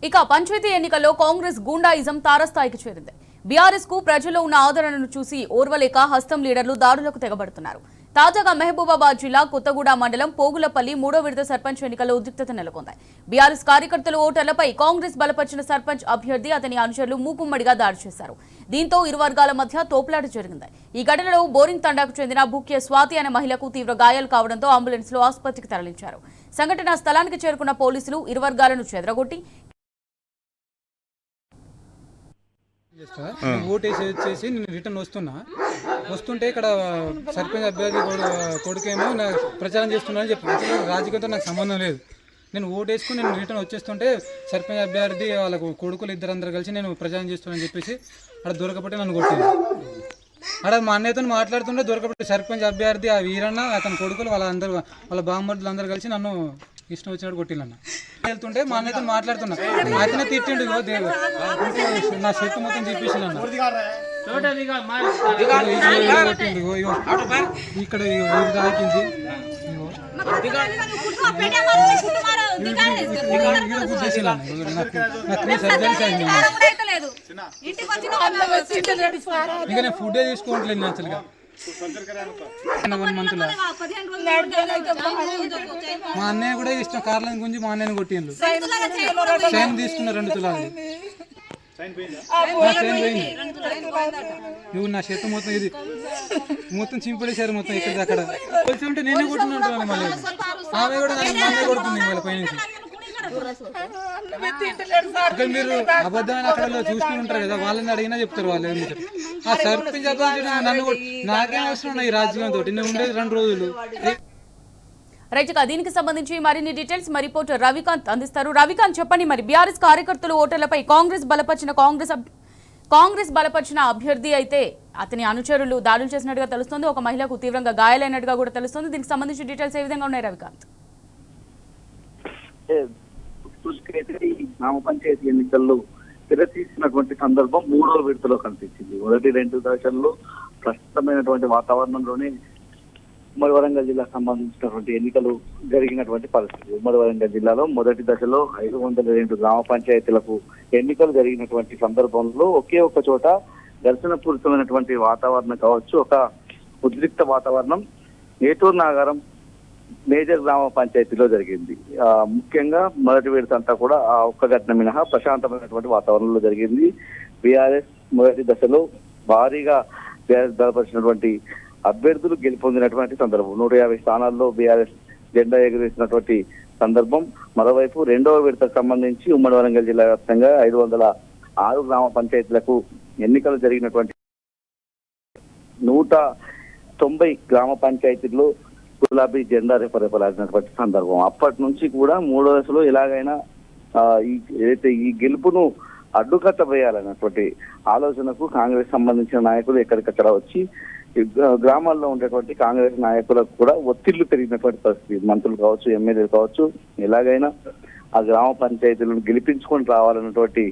ఇక పంచాయతీ ఎన్నికల్లో కాంగ్రెస్ గూండాయిజం తారస్థాయికి చేరింది. బీఆర్ఎస్ కు ప్రజల్లో ఉన్న ఆదరణను చూసి ఓర్వలేక హస్తం లీడర్లు దాడులకు తెగబడుతున్నారు. తాజాగా మహబూబాబాద్ జిల్లా కొత్తగూడ మండలం పోగులపల్లి 3వ విడత సర్పంచ్ ఎన్నికల్లో ఉద్రిక్తత నెలకొంది. బీఆర్ఎస్ కార్యకర్తలు ఓటర్లపై కాంగ్రెస్ బలపరిచిన సర్పంచ్ అభ్యర్థి అతని అనుచరులు మూకుమ్మడిగా దాడి చేశారు. దీంతో ఇరు వర్గాల మధ్య తోపులాట జరిగింది. ఈ ఘటనలో బోరింగ్ తండాకు చెందిన బుక్య స్వాతి అనే మహిళకు తీవ్ర గాయాలు కావడంతో అంబులెన్స్ లో ఆసుపత్రికి తరలించారు. సంఘటనా స్థలానికి చేరుకున్న పోలీసులు ఇరు వర్గాలను చెదరగొట్టి ఓటేసి వచ్చేసి నేను రిటర్న్ వస్తుంటే ఇక్కడ సర్పంచ్ అభ్యర్థి కొడుకేమో ప్రచారం చేస్తున్నానని చెప్పి రాజకీయంతో నాకు సంబంధం లేదు. నేను ఓటేసుకుని నేను రిటర్న్ వచ్చేస్తుంటే సర్పంచ్ అభ్యర్థి వాళ్ళ కొడుకులు ఇద్దరందరూ కలిసి నేను ప్రచారం చేస్తున్నానని చెప్పేసి అక్కడ దొరకబట్టి నన్ను కొట్టింది. అక్కడ మా అన్నయ్యతో మాట్లాడుతుంటే దొరకబట్టి సర్పంచ్ అభ్యర్థి ఆ వీరన్న అతని కొడుకులు వాళ్ళ బామ్మర్దులు అందరూ కలిసి నన్ను ఇష్టం వచ్చినట్టు కొట్టిల్లన్న. వెళ్తుంటే మా అన్నయ్యతో మాట్లాడుతున్నా, అతనే తిట్టిండు. నా షర్ట్ మొత్తం చూపించిన ఇక్కడ తాకింది. ఇంకా నేను ఫుడ్ తీసుకోవట్లేదు అసలుగా. 1 month లో మా అన్నయ్య కూడా ఇష్టం కార్లను గుంజి మా అన్నయ్యని కొట్టిండ్రు. చైన్ తీసుకున్నారు 2 తులాలు. నువ్వు నా షర్ట్ మొత్తం ఇది మొత్తం చింపడేశారు మొత్తం ఇక్కడ అక్కడ. కలిసి ఉంటే నేనే కొట్టినట్టు మళ్ళీ ఆమె కూడా నన్ను కొడుతుంది వాళ్ళ పైనుంచి. ఇక్కడ మీరు అబద్ధమైన అక్కడ చూసుకుని ఉంటారు కదా, వాళ్ళని అడిగినా చెప్తారు వాళ్ళు ఏం చెప్తారు. ఆ సర్పంచ్ నన్ను నాకేం అవసరం ఈ రాజకీయం తోటి. నేను ఉండేది 2 రోజులు. రైట్, దీనికి సంబంధించి మరిన్ని డీటెయిల్స్ మా రిపోర్టర్ రవికాంత్ అందిస్తారు. రవికాంత్, చెప్పండి, మరి బీఆర్ఎస్ కార్యకర్తలు ఓటర్లపై కాంగ్రెస్ బలపరిచిన అభ్యర్థి అయితే అతని అనుచరులు దాడులు చేసినట్టుగా తెలుస్తోంది. ఒక మహిళకు తీవ్రంగా గాయాలైనట్టుగా కూడా తెలుస్తోంది. దీనికి సంబంధించి డీటెయిల్స్ ఏ విధంగా ఉన్నాయి రవికాంత్? గ్రామ పంచాయతీ ఎన్నికల్లో తెరతీసినటువంటి సందర్భం 3వ విడతలో కనిపించింది. మొదటి 2 దశల్లో ప్రస్తుతమైనటువంటి వాతావరణంలోనే ఉమ్మడి వరంగల్ జిల్లాకు సంబంధించినటువంటి ఎన్నికలు జరిగినటువంటి పరిస్థితి. ఉమ్మడి వరంగల్ జిల్లాలో మొదటి దశలో 502 గ్రామ పంచాయతీలకు ఎన్నికలు జరిగినటువంటి సందర్భంలో ఒకే ఒక్క చోట ఘర్షణపూరితమైనటువంటి వాతావరణం కావచ్చు, ఒక ఉద్రిక్త వాతావరణం ఏటూరు నాగారం మేజర్ గ్రామ పంచాయతీలో జరిగింది. ముఖ్యంగా మొదటి విడత అంతా కూడా ఆ ఒక్క ఘటన మినహా ప్రశాంతమైనటువంటి వాతావరణంలో జరిగింది. బీఆర్ఎస్ మొదటి దశలో భారీగా బీఆర్ఎస్ బలపరిచినటువంటి అభ్యర్థులు గెలుపొందినటువంటి సందర్భం. 150 స్థానాల్లో బీఆర్ఎస్ జెండా ఎగురేసినటువంటి సందర్భం. మరోవైపు 2వ విడతకు సంబంధించి ఉమ్మడి వరంగల్ జిల్లా వ్యాప్తంగా 506 గ్రామ పంచాయతీలకు ఎన్నికలు జరిగినటువంటి 190 గ్రామ పంచాయతీల్లో గులాబీ జెండా రెపరెపలాడినటువంటి సందర్భం. అప్పటి నుంచి కూడా 3వ దశలో ఎలాగైనా ఏదైతే ఈ గెలుపును అడ్డుకట్ట వేయాలన్నటువంటి ఆలోచనకు కాంగ్రెస్ సంబంధించిన నాయకులు ఎక్కడికక్కడ వచ్చి గ్రామాల్లో ఉండేటువంటి కాంగ్రెస్ నాయకులకు కూడా ఒత్తిళ్లు పెరిగినటువంటి పరిస్థితి. మంత్రులు కావచ్చు, ఎమ్మెల్యేలు కావచ్చు, ఎలాగైనా ఆ గ్రామ పంచాయతీలను గెలిపించుకొని రావాలన్నటువంటి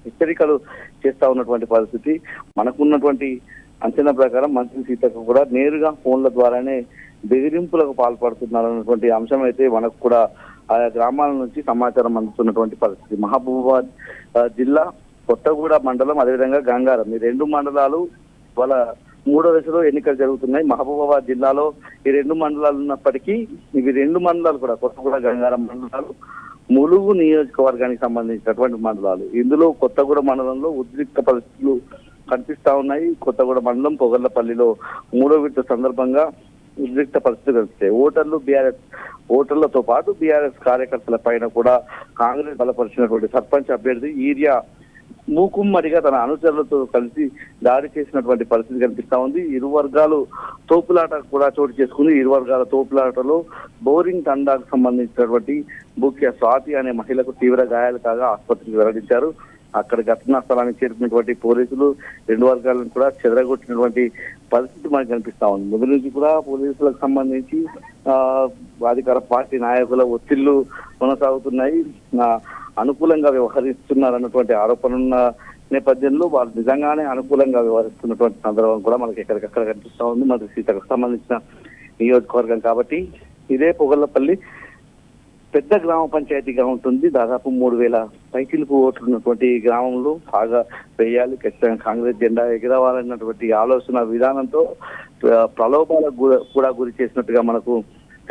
హెచ్చరికలు చేస్తా ఉన్నటువంటి పరిస్థితి. మనకున్నటువంటి అంచనా ప్రకారం మంత్రి సీతకు కూడా నేరుగా ఫోన్ల ద్వారానే బెదిరింపులకు పాల్పడుతున్నారన్నటువంటి అంశం అయితే మనకు కూడా ఆయా గ్రామాల నుంచి సమాచారం అందుతున్నటువంటి పరిస్థితి. మహబూబాబాద్ జిల్లా కొత్తగూడ మండలం, అదేవిధంగా గంగారం, ఈ 2 మండలాలు వాళ్ళ 3వ దశలో ఎన్నికలు జరుగుతున్నాయి. మహబూబాబాద్ జిల్లాలో ఈ 2 మండలాలు ఉన్నప్పటికీ ఇవి 2 మండలాలు కూడా కొత్తగూడ గంగారం మండలాలు ములుగు నియోజకవర్గానికి సంబంధించినటువంటి మండలాలు. ఇందులో కొత్తగూడ మండలంలో ఉద్రిక్త పరిస్థితులు కనిపిస్తా ఉన్నాయి. కొత్తగూడ మండలం పొగళ్లపల్లిలో 3వ విడత సందర్భంగా ఉద్రిక్త పరిస్థితులు కనిపిస్తాయి. ఓటర్లతో పాటు బీఆర్ఎస్ కార్యకర్తల పైన కూడా కాంగ్రెస్ బలపరిచినటువంటి సర్పంచ్ అభ్యర్థి ఈరియా మూకుమ్మడిగా తన అనుచరులతో కలిసి దాడి చేసినటువంటి పరిస్థితి కనిపిస్తా ఉంది. ఇరు వర్గాలు తోపులాట కూడా చోటు చేసుకుంది. ఇరు వర్గాల తోపులాటలో బోరింగ్ తండాకు సంబంధించినటువంటి బుక్య స్వాతి అనే మహిళకు తీవ్ర గాయాలు కాగా ఆసుపత్రికి వెల్లడించారు. అక్కడ ఘటనా స్థలానికి చేరుకున్నటువంటి పోలీసులు 2 వర్గాలను కూడా చెదరగొట్టినటువంటి పరిస్థితి మనకు కనిపిస్తా ఉంది. ముందు నుంచి కూడా పోలీసులకు సంబంధించి అధికార పార్టీ నాయకుల ఒత్తిళ్లు కొనసాగుతున్నాయి. అనుకూలంగా వ్యవహరిస్తున్నారన్నటువంటి ఆరోపణలున్న నేపథ్యంలో వాళ్ళు నిజంగానే అనుకూలంగా వ్యవహరిస్తున్నటువంటి సందర్భం కూడా మనకి ఎక్కడికక్కడ కనిపిస్తా ఉంది. మంత్రి సీతకు సంబంధించిన నియోజకవర్గం కాబట్టి ఇదే పొగళ్లపల్లి పెద్ద గ్రామ పంచాయతీగా ఉంటుంది. దాదాపు 3,000 పైచిలుపు ఓట్లు ఉన్నటువంటి ఈ గ్రామంలో బాగా వేయాలి, ఖచ్చితంగా కాంగ్రెస్ జెండా ఎగరవాలన్నటువంటి ఆలోచన విధానంతో ప్రలోభాలకు కూడా గురి చేసినట్టుగా మనకు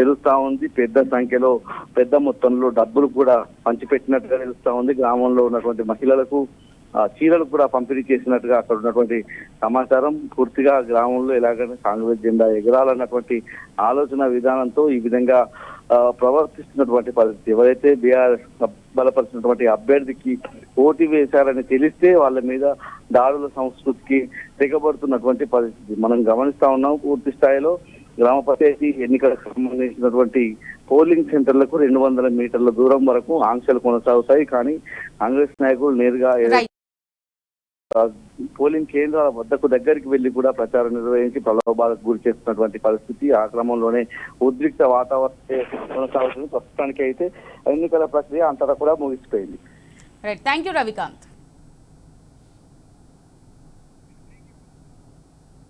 తెలుస్తా ఉంది. పెద్ద సంఖ్యలో పెద్ద మొత్తంలో డబ్బులు కూడా పంచిపెట్టినట్టుగా తెలుస్తా ఉంది. గ్రామంలో ఉన్నటువంటి మహిళలకు చీరలు కూడా పంపిణీ చేసినట్టుగా అక్కడ ఉన్నటువంటి సమాచారం. పూర్తిగా గ్రామంలో ఎలాగైనా కాంగ్రెస్ జెండా ఎగరాలన్నటువంటి ఆలోచన విధానంతో ఈ విధంగా ప్రవర్తిస్తున్నటువంటి పరిస్థితి. ఎవరైతే బీఆర్ఎస్ బలపరిచినటువంటి అభ్యర్థికి ఓటు వేశారని తెలిస్తే వాళ్ళ మీద దాడుల సంస్కృతికి తెగబడుతున్నటువంటి పరిస్థితి మనం గమనిస్తా ఉన్నాం. పూర్తి స్థాయిలో గ్రామ పంచాయతీ ఎన్నికలకు సంబంధించినటువంటి పోలింగ్ సెంటర్లకు 200 మీటర్ల దూరం వరకు ఆంక్షలు కొనసాగుతాయి. కానీ కాంగ్రెస్ నాయకులు నేరుగా పోలింగ్ కేంద్రాల వద్దకు దగ్గరికి వెళ్లి కూడా ప్రచారం నిర్వహించి ప్రలోభాలకు గురి చేస్తున్నటువంటి పరిస్థితి. ఆ క్రమంలోనే ఉద్రిక్త వాతావరణం కొనసాగుతుంది. ప్రస్తుతానికి అయితే ఎన్నికల ప్రక్రియ అంతటా కూడా ముగిసిపోయింది. Thank you Ravikanth.